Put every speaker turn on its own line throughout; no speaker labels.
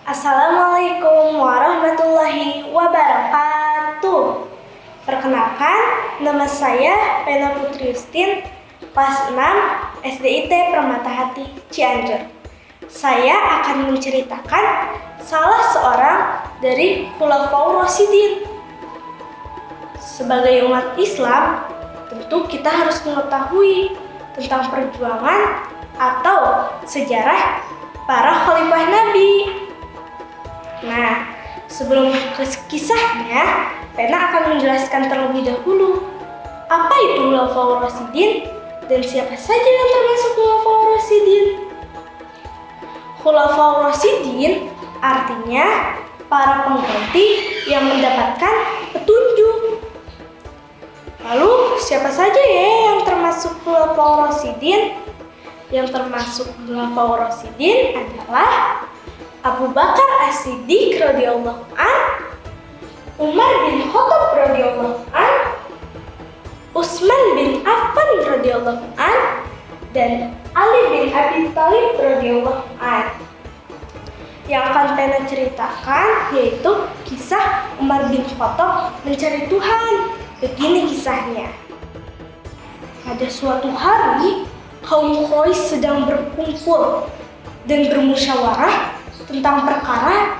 Assalamualaikum warahmatullahi wabarakatuh. Perkenalkan, nama saya Pena Putri Justin, kelas 6 SDIT Permata Hati Cianjur. Saya akan menceritakan salah seorang dari Khulafaur Rasyidin. Sebagai umat Islam, tentu kita harus mengetahui tentang perjuangan atau sejarah para khalifah Nabi. Nah, sebelum ke kisahnya, Pena akan menjelaskan terlebih dahulu apa itu Khulafaur Rasyidin dan siapa saja yang termasuk Khulafaur Rasyidin. Khulafaur Rasyidin artinya para pengganti yang mendapatkan petunjuk. Lalu siapa saja ya yang termasuk Khulafaur Rasyidin? Yang termasuk Khulafaur Rasyidin adalah Abu Bakar As-Siddiq radhiyallahu an, Umar bin Khattab radhiyallahu an, Utsman bin Affan radhiyallahu an, dan Ali bin Abi Thalib radhiyallahu an. Yang akan Pena ceritakan yaitu kisah Umar bin Khattab mencari Tuhan. Begini kisahnya. Pada suatu hari, kaum Quraisy sedang berkumpul dan bermusyawarah tentang perkara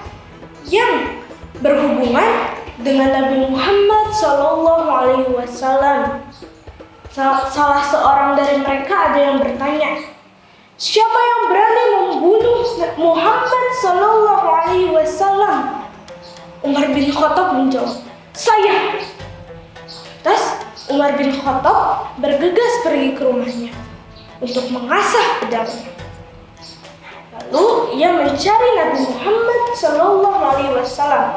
yang berhubungan dengan Nabi Muhammad SAW. Salah seorang dari mereka ada yang bertanya, siapa yang berani membunuh Muhammad SAW? Umar bin Khattab menjawab, saya. Terus Umar bin Khattab bergegas pergi ke rumahnya untuk mengasah pedangnya. Lalu ia mencari Nabi Muhammad SAW.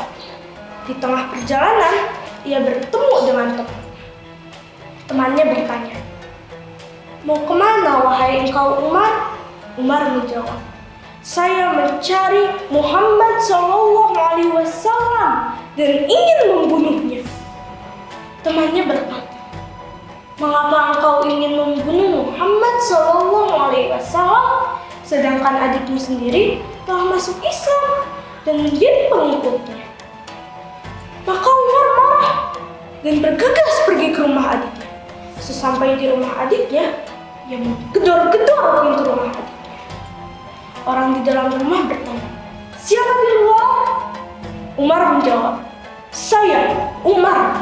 Di tengah perjalanan, ia bertemu dengan teman. Temannya bertanya, mau kemana wahai engkau Umar? Umar menjawab, saya mencari Muhammad SAW dan ingin membunuhnya. Temannya berkata, mengapa engkau ingin membunuh Muhammad SAW? Sedangkan adikmu sendiri telah masuk Islam dan menjadi pengikutnya. Maka Umar marah dan bergegas pergi ke rumah adiknya. Sesampai di rumah adiknya, ia menggedor-gedor pintu rumah adiknya. Orang di dalam rumah bertanya, siapa di luar? Umar menjawab, saya, Umar.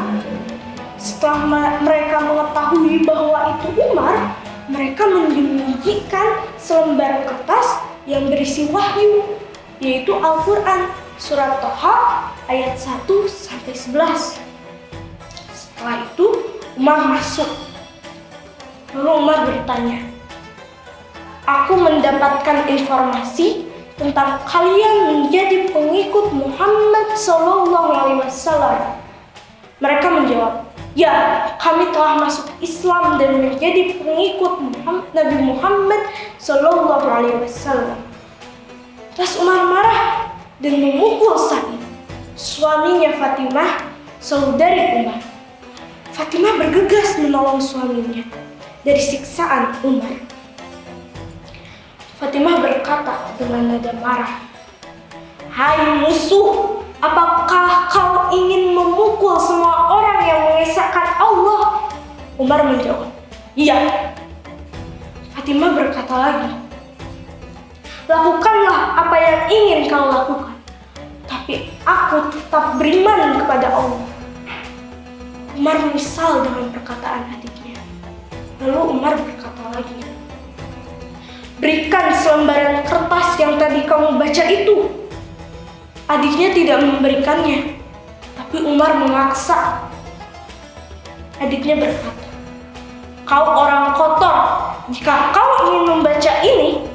Setelah mereka mengetahui bahwa itu Umar, mereka menyembunyikan selembar kertas yang berisi wahyu, yaitu Al-Quran, surat Thaha ayat 1-11. Setelah itu, Umar masuk. Lalu Umar bertanya, aku mendapatkan informasi tentang kalian menjadi pengikut Muhammad SAW. Mereka menjawab, ya, kami telah masuk Islam dan menjadi pengikut Nabi Muhammad SAW. Terus Umar marah dan memukul Sa'id, suaminya Fatimah, saudari Umar. Fatimah bergegas menolong suaminya dari siksaan Umar. Fatimah berkata dengan nada marah, hai musuh, apakah kau ingin memukul semua orang yang mengesahkan Allah? Umar menjawab, iya. Fatimah berkata lagi, lakukanlah apa yang ingin kau lakukan, tapi aku tetap beriman kepada Allah. Umar menyesal dengan perkataan adiknya. Lalu Umar berkata lagi, berikan selembaran kertas yang tadi kamu baca itu. Adiknya tidak memberikannya, tapi Umar memaksa. Adiknya berkata, kau orang kotor, jika kau ingin membaca ini,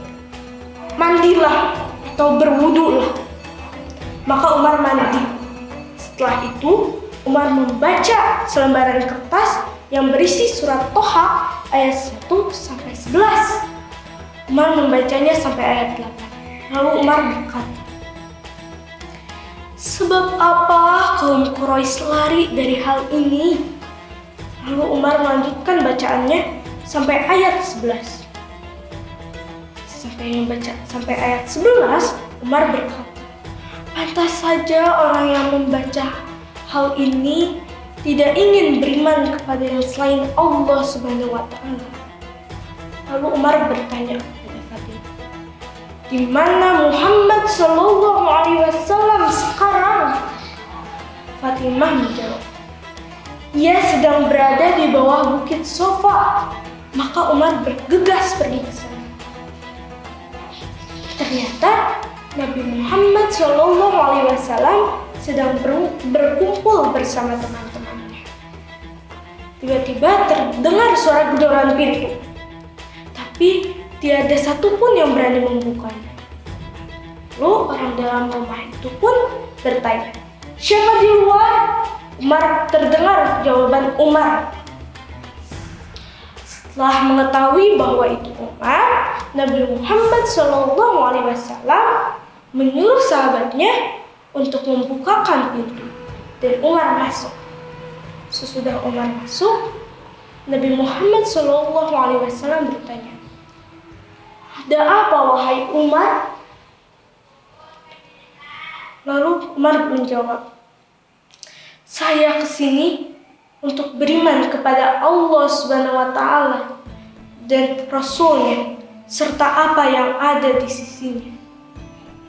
mandilah atau berwudulah. Maka Umar mandi. Setelah itu, Umar membaca selembaran kertas yang berisi surat Thaha ayat 1-11. Umar membacanya sampai ayat 8. Lalu Umar berkata, sebab apa kaum Quraisy lari dari hal ini? Lalu Umar melanjutkan bacaannya sampai ayat 11. Sampai ayat 11, Umar berkata, Pantas saja orang yang membaca hal ini tidak ingin beriman kepada yang selain Allah Subhanahu wa Ta'ala. Lalu Umar bertanya kepada Fatimah, di mana Muhammad Shallallahu Alaihi Wasallam sekarang? Fatimah menjawab, ia sedang berada di bawah bukit Sofa. Maka Umar bergegas pergi ke sana. Ternyata Nabi Muhammad SAW sedang berkumpul bersama teman-temannya. Tiba-tiba terdengar suara gedoran pintu, tapi tiada satupun yang berani membukanya. Lalu orang dalam rumah itu pun bertanya, siapa di luar? Umar terdengar jawaban Umar. Setelah mengetahui bahwa itu Umar, Nabi Muhammad SAW menyuruh sahabatnya untuk membukakan pintu dan Umar masuk. Sesudah Umar masuk, Nabi Muhammad SAW bertanya, ada apa wahai Umar? Lalu Umar menjawab, saya kesini untuk beriman kepada Allah Subhanahu wa Ta'ala dan Rasul-Nya serta apa yang ada di sisinya.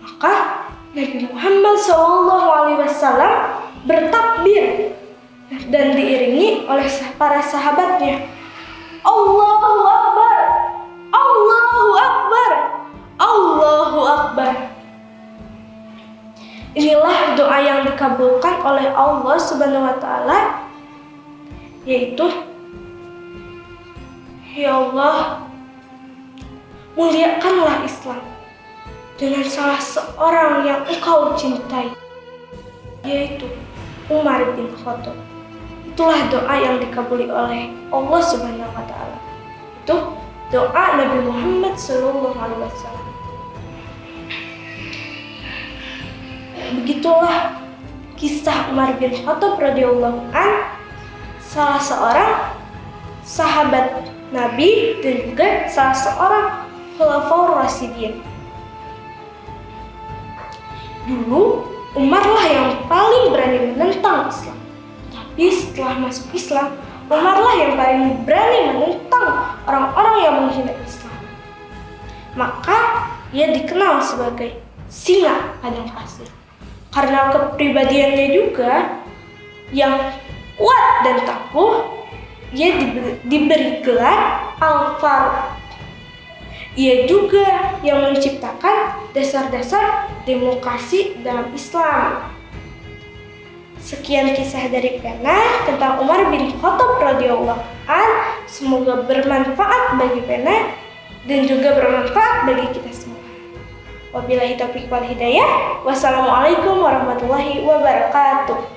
Maka Nabi Muhammad SAW bertakbir dan diiringi oleh para sahabatnya. Allahu Akbar, Allahu Akbar, Allahu Akbar. Inilah doa yang dikabulkan oleh Allah Subhanahu wa Ta'ala, yaitu, ya Allah, muliakanlah Islam dengan salah seorang yang Engkau cintai, yaitu Umar bin Khattab. Itulah doa yang dikabuli oleh Allah Subhanahu wa Ta'ala. Itu doa Nabi Muhammad SAW. Begitulah kisah Umar bin Khattab radhiyallahu an, salah seorang sahabat Nabi dan juga salah seorang khulafaur rasyidin. Dulu Umar lah yang paling berani menentang Islam. Tapi setelah masuk Islam, Umar lah yang paling berani menentang orang-orang yang menghina Islam. Maka ia dikenal sebagai singa padang pasir. Karena kepribadiannya juga yang kuat dan tangguh, ia diberi gelar Al-Faruq. Ia juga yang menciptakan dasar-dasar demokrasi dalam Islam. Sekian kisah dari Pena tentang Umar bin Khattab radhiyallahu an. Semoga bermanfaat bagi Pena dan juga bermanfaat bagi kita semua. Wabillahi taufiq wal hidayah. Wassalamualaikum warahmatullahi wabarakatuh.